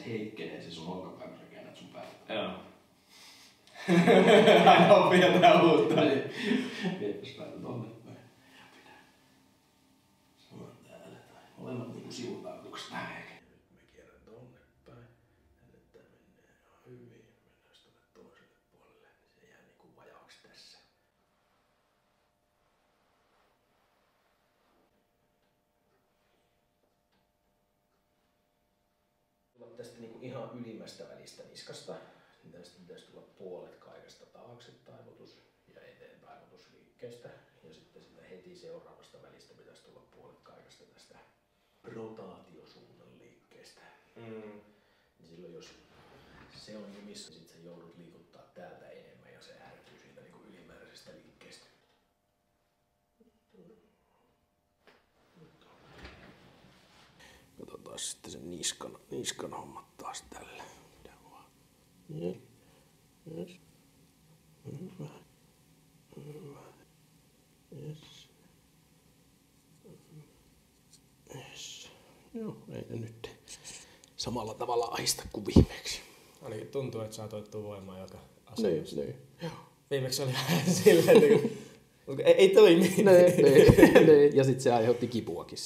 se heikkenee se sun olkapään, kun sä käännät sun päätä. Joo. Aina oppii jotain uutta. Viepäs päätä tonne päin. Pitää. Se on täällä tai molemmat niinku sivutautukset vähän eikä. Nyt mä kierrän tonne päin. Ja nyt tää menee ihan hyvin. Mennään tonne toiselle puolelle. Se jää niinku vajaaksi tässä. Tästä niinku ihan ylimmästä välistä niskasta. Tästä pitäisi tulla puolet kaikesta taakse taivutus ja eteen taivutusliikkeestä. Ja sitten sitä heti seuraavasta välistä pitäisi tulla puolet kaikesta tästä rotaatiosuunnan liikkeestä. Niin silloin jos se on jumissa, sit sä joudut liikuttaa täältä enemmän ja se ärtyy siitä niinku ylimääräisestä liikkeestä. Katsotaan sitten sen niskan hommat taas tällä. Yes. Yes. Hyvä. Hyvä. Yes. Yes. Joo, ei ne nyt samalla tavalla ahista kuin viimeksi. Ainakin tuntuu, että saa toittua voimaa joka asennossa. Niin. Viimeksi oli vähän silleen, että ei toimi. Niin. Ja sit se aiheutti kipuakin.